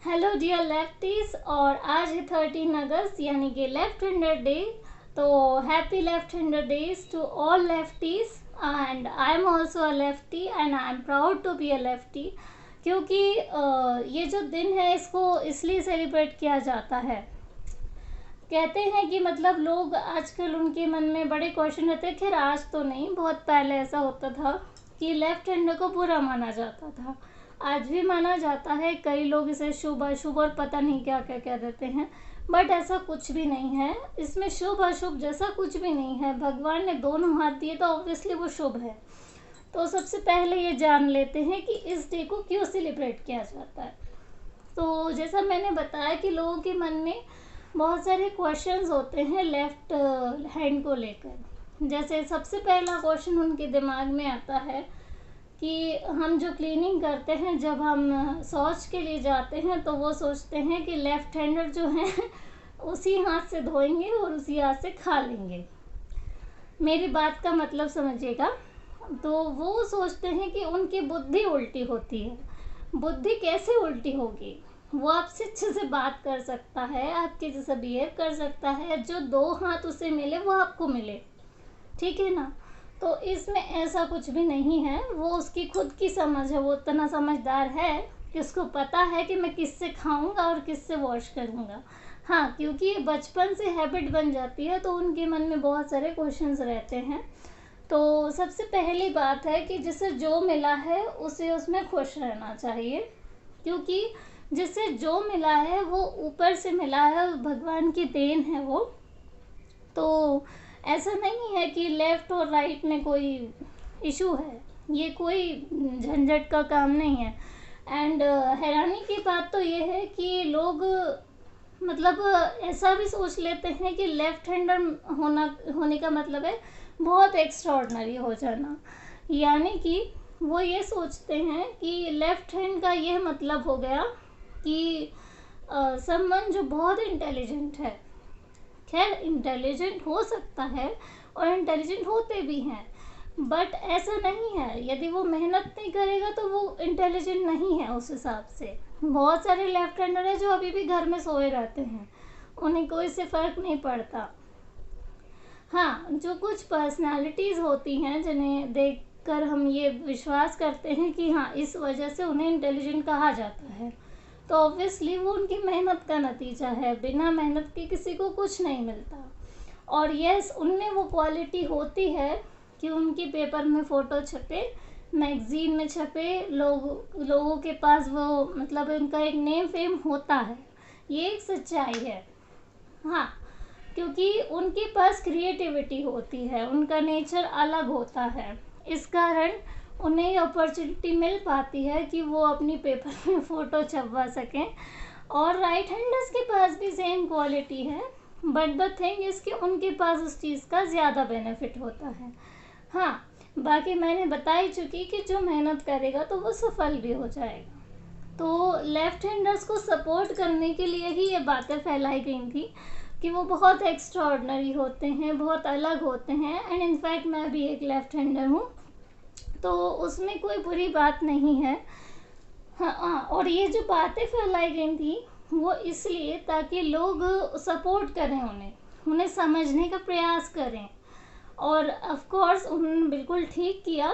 Hello dear lefties. और आज है 13 अगस्त यानी कि लेफ्ट हैंडर डे। तो happy left hander days to all lefties and I am also a lefty and I am proud to be a lefty. क्योंकि ये जो दिन है इसको इसलिए सेलिब्रेट किया जाता है। कहते हैं कि मतलब लोग आजकल उनके मन में बड़े क्वेश्चन रहते हैं। खैर आज तो नहीं, बहुत पहले ऐसा होता था कि लेफ्ट हैंडर को बुरा माना जाता था। आज भी माना जाता है, कई लोग इसे शुभ अशुभ और पता नहीं क्या क्या कह देते हैं, बट ऐसा कुछ भी नहीं है। इसमें शुभ अशुभ जैसा कुछ भी नहीं है। भगवान ने दोनों हाथ दिए तो ऑब्वियसली वो शुभ है। तो सबसे पहले ये जान लेते हैं कि इस डे को क्यों सेलिब्रेट किया जाता है। तो जैसा मैंने बताया कि लोगों के मन में बहुत सारे क्वेश्चंस होते हैं लेफ्ट हैंड को लेकर। जैसे सबसे पहला क्वेश्चन उनके दिमाग में आता है कि हम जो क्लीनिंग करते हैं, जब हम शौच के लिए जाते हैं तो वो सोचते हैं कि लेफ्ट हैंडर जो हैं उसी हाथ से धोएंगे और उसी हाथ से खा लेंगे। मेरी बात का मतलब समझिएगा। तो वो सोचते हैं कि उनकी बुद्धि उल्टी होती है। बुद्धि कैसे उल्टी होगी? वो आपसे अच्छे से बात कर सकता है, आपके जैसा बिहेव कर सकता है, जो दो हाथ उसे मिले वो आपको मिले, ठीक है ना। तो इसमें ऐसा कुछ भी नहीं है। वो उसकी खुद की समझ है, वो इतना समझदार है कि उसको पता है कि मैं किससे खाऊंगा और किससे वॉश करूंगा। हाँ, क्योंकि ये बचपन से हैबिट बन जाती है तो उनके मन में बहुत सारे क्वेश्चंस रहते हैं। तो सबसे पहली बात है कि जिसे जो मिला है उसे उसमें खुश रहना चाहिए, क्योंकि जिसे जो मिला है वो ऊपर से मिला है, भगवान की देन है वो। तो ऐसा नहीं है कि लेफ़्ट और राइट में कोई इशू है, ये कोई झंझट का काम नहीं है। एंड हैरानी की बात तो ये है कि लोग मतलब ऐसा भी सोच लेते हैं कि लेफ़्ट हैंडर होने का मतलब है बहुत एक्स्ट्राऑर्डिनरी हो जाना। यानी कि वो ये सोचते हैं कि लेफ़्ट हैंड का यह मतलब हो गया कि समवन जो बहुत इंटेलिजेंट है। खैर इंटेलिजेंट हो सकता है और इंटेलिजेंट होते भी हैं, बट ऐसा नहीं है। यदि वो मेहनत नहीं करेगा तो वो इंटेलिजेंट नहीं है उस हिसाब से। बहुत सारे लेफ्ट हैंडर हैं जो अभी भी घर में सोए रहते हैं, उन्हें कोई से फ़र्क नहीं पड़ता। हाँ, जो कुछ पर्सनालिटीज़ होती हैं जिन्हें देखकर हम ये विश्वास करते हैं कि हाँ इस वजह से उन्हें इंटेलिजेंट कहा जाता है, तो ऑब्वियसली वो उनकी मेहनत का नतीजा है। बिना मेहनत के किसी को कुछ नहीं मिलता। और यस, उनमें वो क्वालिटी होती है कि उनकी पेपर में फ़ोटो छपे, मैगज़ीन में छपे, लोगों के पास वो मतलब उनका एक नेम फेम होता है। ये एक सच्चाई है। हाँ, क्योंकि उनके पास क्रिएटिविटी होती है, उनका नेचर अलग होता है। इस कारण उन्हें अपॉर्चुनिटी मिल पाती है कि वो अपनी पेपर में फ़ोटो छपवा सकें। और राइट हैंडर्स के पास भी सेम क्वालिटी है, बट द थिंग इज़ कि उनके पास उस चीज़ का ज़्यादा बेनिफिट होता है। हाँ, बाकी मैंने बता ही चुकी कि जो मेहनत करेगा तो वो सफल भी हो जाएगा। तो लेफ्ट हैंडर्स को सपोर्ट करने के लिए ही ये बातें फैलाई गई थी कि वो बहुत एक्स्ट्राऑर्डिनरी होते हैं, बहुत अलग होते हैं। एंड इनफैक्ट मैं भी एक लेफ्ट हैंडर हूँ, तो उसमें कोई बुरी बात नहीं है। हाँ, और ये जो बातें फैलाई गई थी वो इसलिए ताकि लोग सपोर्ट करें, उन्हें समझने का प्रयास करें। और ऑफ कोर्स उन्होंने बिल्कुल ठीक किया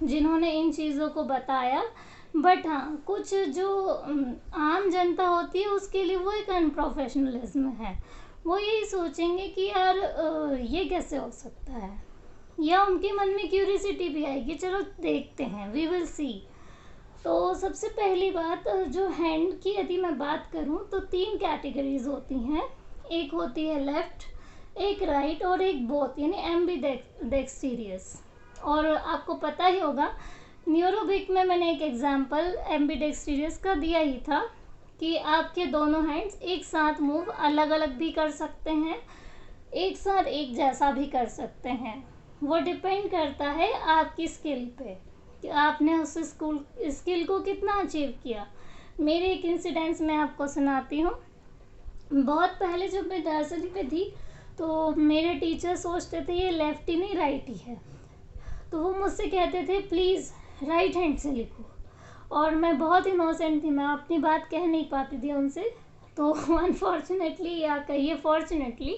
जिन्होंने इन चीज़ों को बताया। बट हाँ, कुछ जो आम जनता होती है उसके लिए वो एक अनप्रोफेशनलिज्म है। वो यही सोचेंगे कि यार ये कैसे हो सकता है, या उनके मन में क्यूरियोसिटी भी आएगी, चलो देखते हैं, वी विल सी। तो सबसे पहली बात, जो हैंड की यदि मैं बात करूं तो 3 कैटेगरीज होती हैं। एक होती है लेफ्ट, एक राइट और एक बोथ, यानी एम्बीडेक्सटीरियस। और आपको पता ही होगा, न्यूरोबिक में मैंने एक एग्जांपल एम्बीडेक्सटीरियस का दिया ही था कि आपके दोनों हैंड्स एक साथ मूव अलग अलग भी कर सकते हैं, एक साथ एक जैसा भी कर सकते हैं। वो डिपेंड करता है आपकी स्किल पे कि आपने उस स्किल को कितना अचीव किया। मेरे एक इंसिडेंस मैं आपको सुनाती हूँ। बहुत पहले जब मैं नर्सरी में थी तो मेरे टीचर सोचते थे ये लेफ्ट ही नहीं राइट ही है, तो वो मुझसे कहते थे प्लीज़ राइट हैंड से लिखो। और मैं बहुत इनोसेंट थी, मैं अपनी बात कह नहीं पाती थी उनसे। तो अनफॉर्चुनेटली या कहिए फॉर्चुनेटली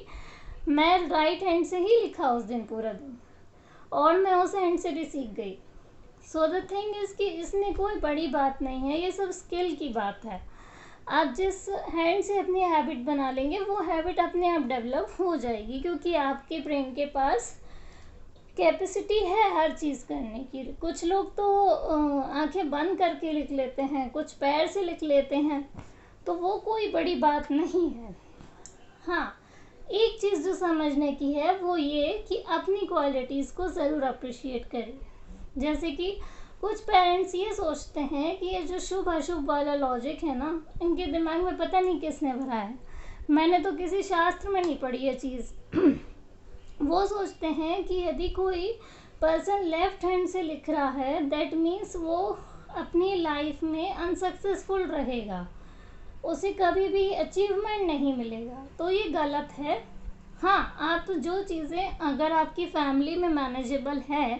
मैं राइट हैंड से ही लिखा उस दिन पूरा दिन, और मैं उस हैंड से भी सीख गई। सो द थिंग इज़ कि इसमें कोई बड़ी बात नहीं है, ये सब स्किल की बात है। आप जिस हैंड से अपनी हैबिट बना लेंगे वो हैबिट अपने आप डेवलप हो जाएगी, क्योंकि आपके ब्रेन के पास कैपेसिटी है हर चीज़ करने की। कुछ लोग तो आंखें बंद करके लिख लेते हैं, कुछ पैर से लिख लेते हैं, तो वो कोई बड़ी बात नहीं है। हाँ, एक चीज़ जो समझने की है वो ये कि अपनी क्वालिटीज़ को ज़रूर अप्रिशिएट करिए। जैसे कि कुछ पेरेंट्स ये सोचते हैं कि ये जो शुभ अशुभ वाला लॉजिक है ना, इनके दिमाग में पता नहीं किसने भरा है, मैंने तो किसी शास्त्र में नहीं पढ़ी ये चीज़। वो सोचते हैं कि यदि कोई पर्सन लेफ्ट हैंड से लिख रहा है दैट मीन्स वो अपनी लाइफ में अनसक्सेसफुल रहेगा, उसे कभी भी अचीवमेंट नहीं मिलेगा। तो ये गलत है। हाँ, आप जो चीज़ें अगर आपकी फैमिली में मैनेजेबल है,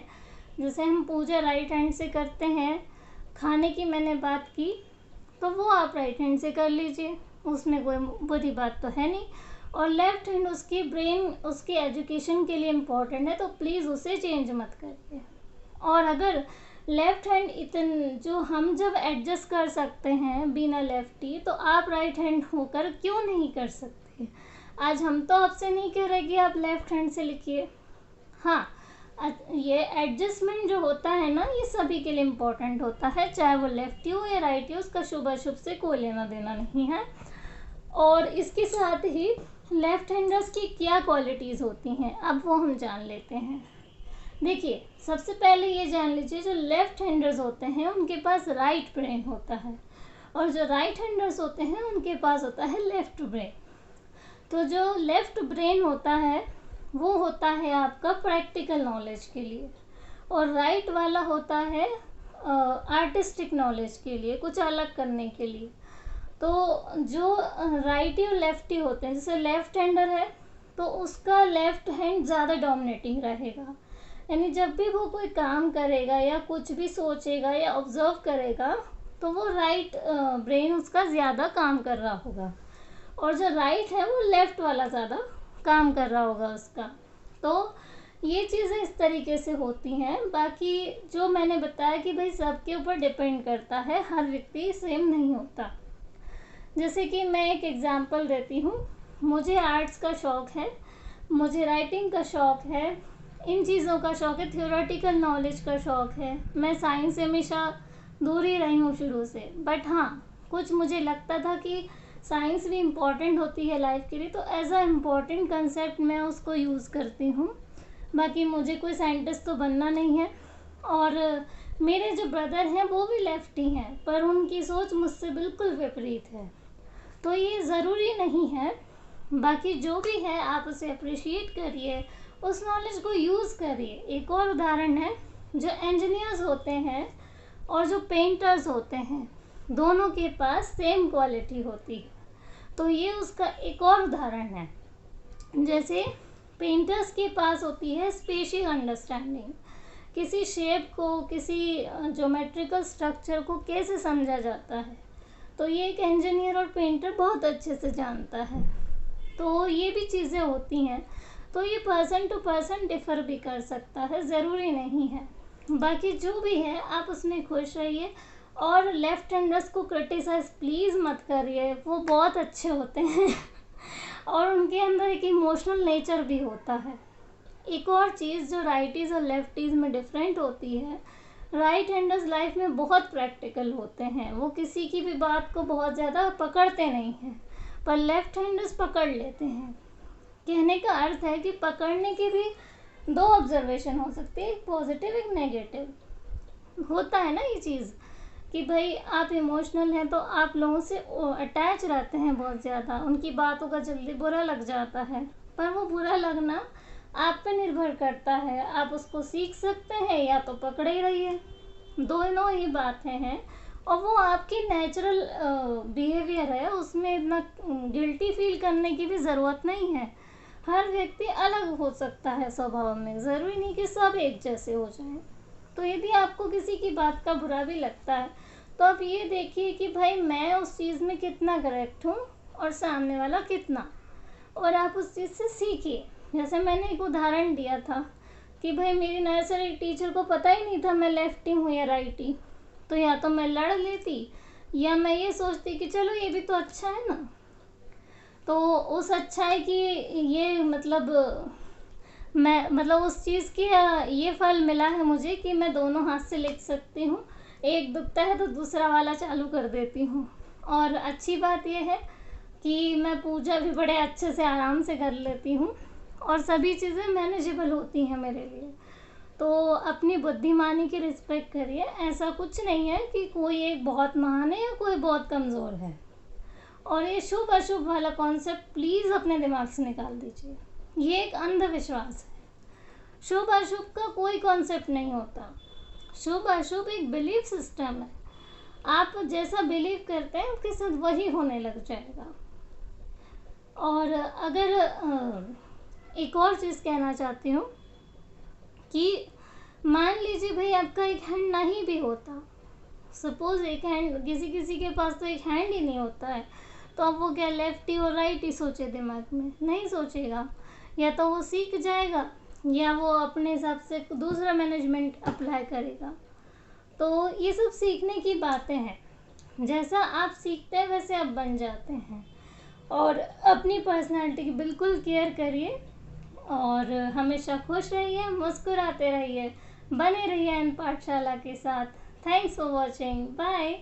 जैसे हम पूजा राइट हैंड से करते हैं, खाने की मैंने बात की, तो वो आप राइट हैंड से कर लीजिए, उसमें कोई बुरी बात तो है नहीं। और लेफ्ट हैंड उसकी ब्रेन उसकी एजुकेशन के लिए इम्पोर्टेंट है, तो प्लीज़ उसे चेंज मत करिए। और अगर लेफ्ट हैंड जो हम जब एडजस्ट कर सकते हैं बिना लेफ्टी, तो आप राइट हैंड होकर क्यों नहीं कर सकते। आज हम तो आपसे नहीं कह रहे कि आप लेफ्ट हैंड से लिखिए। हाँ, ये एडजस्टमेंट जो होता है ना, ये सभी के लिए इम्पोर्टेंट होता है, चाहे वो लेफ्टी हो या राइटी हो, उसका शुभ अशुभ से कोई लेना देना नहीं है। और इसके साथ ही लेफ्ट हैंडर्स की क्या क्वालिटीज़ होती हैं, अब वो हम जान लेते हैं। देखिए, सबसे पहले ये जान लीजिए, जो लेफ्ट हैंडर्स होते हैं उनके पास राइट ब्रेन होता है, और जो राइट हैंडर्स होते हैं उनके पास होता है लेफ्ट ब्रेन। तो जो लेफ्ट ब्रेन होता है वो होता है आपका प्रैक्टिकल नॉलेज के लिए, और राइट वाला होता है आर्टिस्टिक नॉलेज के लिए, कुछ अलग करने के लिए। तो जो राइटी और लेफ्टी होते हैं, जैसे लेफ्ट हैंडर है तो उसका लेफ्ट हैंड ज़्यादा डोमिनेटिंग रहेगा, यानी जब भी वो कोई काम करेगा या कुछ भी सोचेगा या ऑब्जर्व करेगा तो वो राइट ब्रेन उसका ज़्यादा काम कर रहा होगा, और जो राइट है वो लेफ्ट वाला ज़्यादा काम कर रहा होगा उसका। तो ये चीज़ें इस तरीके से होती हैं। बाकी जो मैंने बताया कि भाई सबके ऊपर डिपेंड करता है, हर व्यक्ति सेम नहीं होता। जैसे कि मैं एक एग्जांपल देती हूँ, मुझे आर्ट्स का शौक़ है, मुझे राइटिंग का शौक़ है, इन चीज़ों का शौक़ है, थ्योरेटिकल नॉलेज का शौक़ है। मैं साइंस से हमेशा दूर ही रही हूँ शुरू से, बट हाँ, कुछ मुझे लगता था कि साइंस भी इम्पॉर्टेंट होती है लाइफ के लिए, तो एज अ इम्पॉर्टेंट कंसेप्ट मैं उसको यूज़ करती हूँ। बाकी मुझे कोई साइंटिस्ट तो बनना नहीं है। और मेरे जो ब्रदर हैं वो भी लेफ्टी हैं, पर उनकी सोच मुझसे बिल्कुल विपरीत है, तो ये ज़रूरी नहीं है। बाकी जो भी है आप उसे अप्रिशिएट करिए, उस नॉलेज को यूज़ करिए। एक और उदाहरण है, जो इंजीनियर्स होते हैं और जो पेंटर्स होते हैं, दोनों के पास सेम क्वालिटी होती है, तो ये उसका एक और उदाहरण है। जैसे पेंटर्स के पास होती है स्पेशियल अंडरस्टैंडिंग, किसी शेप को, किसी ज्योमेट्रिकल स्ट्रक्चर को कैसे समझा जाता है, तो ये एक इंजीनियर और पेंटर बहुत अच्छे से जानता है। तो ये भी चीज़ें होती हैं, तो ये पर्सन टू पर्सन डिफ़र भी कर सकता है, ज़रूरी नहीं है। बाकी जो भी है आप उसमें खुश रहिए, और लेफ्ट हैंडर्स को क्रिटिसाइज प्लीज़ मत करिए, वो बहुत अच्छे होते हैं और उनके अंदर एक इमोशनल नेचर भी होता है। एक और चीज़ जो राइटीज़ और लेफ्टीज़ में डिफरेंट होती है, राइट हैंडर्स लाइफ में बहुत प्रैक्टिकल होते हैं, वो किसी की भी बात को बहुत ज़्यादा पकड़ते नहीं हैं, पर लेफ्ट हैंडर्स पकड़ लेते हैं। कहने का अर्थ है कि पकड़ने की भी दो ऑब्जर्वेशन हो सकती है, एक पॉजिटिव एक नेगेटिव। होता है ना ये चीज़ कि भाई आप इमोशनल हैं तो आप लोगों से अटैच रहते हैं बहुत ज़्यादा, उनकी बातों का जल्दी बुरा लग जाता है, पर वो बुरा लगना आप पे निर्भर करता है, आप उसको सीख सकते हैं या तो पकड़े ही रहिए, दोनों ही बातें हैं। और वो आपकी नेचुरल बिहेवियर है, उसमें इतना गिल्टी फील करने की भी ज़रूरत नहीं है। हर व्यक्ति अलग हो सकता है स्वभाव में, ज़रूरी नहीं कि सब एक जैसे हो जाएं। तो यदि आपको किसी की बात का बुरा भी लगता है तो आप ये देखिए कि भाई मैं उस चीज़ में कितना करेक्ट हूँ और सामने वाला कितना, और आप उस चीज़ से सीखिए। जैसे मैंने एक उदाहरण दिया था कि भाई मेरी नर्सरी टीचर को पता ही नहीं था मैं लेफ्टी हूँ या राइटी, तो या तो मैं लड़ लेती या मैं ये सोचती कि चलो ये भी तो अच्छा है ना। तो उस अच्छाई की ये मतलब मैं मतलब उस चीज़ की ये फल मिला है मुझे कि मैं दोनों हाथ से लिख सकती हूँ, एक दुखता है तो दूसरा वाला चालू कर देती हूँ। और अच्छी बात यह है कि मैं पूजा भी बड़े अच्छे से आराम से कर लेती हूँ और सभी चीज़ें मैनेजेबल होती हैं मेरे लिए। तो अपनी बुद्धिमानी की रिस्पेक्ट करिए, ऐसा कुछ नहीं है कि कोई एक बहुत महान है या कोई बहुत कमज़ोर है। और ये शुभ अशुभ वाला कॉन्सेप्ट प्लीज़ अपने दिमाग से निकाल दीजिए, ये एक अंधविश्वास है। शुभ अशुभ का कोई कॉन्सेप्ट नहीं होता। शुभ अशुभ एक बिलीफ सिस्टम है, आप जैसा बिलीव करते हैं आपके साथ वही होने लग जाएगा। और अगर एक और चीज़ कहना चाहती हूँ कि मान लीजिए भाई आपका एक हैंड नहीं भी होता, सपोज एक हैंड, किसी किसी के पास तो एक हैंड ही नहीं होता है, तो अब वो क्या लेफ्टी और राइट ही सोचे दिमाग में? नहीं सोचेगा, या तो वो सीख जाएगा या वो अपने हिसाब से दूसरा मैनेजमेंट अप्लाई करेगा। तो ये सब सीखने की बातें हैं, जैसा आप सीखते हैं वैसे आप बन जाते हैं। और अपनी पर्सनालिटी की बिल्कुल केयर करिए और हमेशा खुश रहिए, मुस्कुराते रहिए, बने रहिए इन पाठशाला के साथ। Thanks for watching, bye.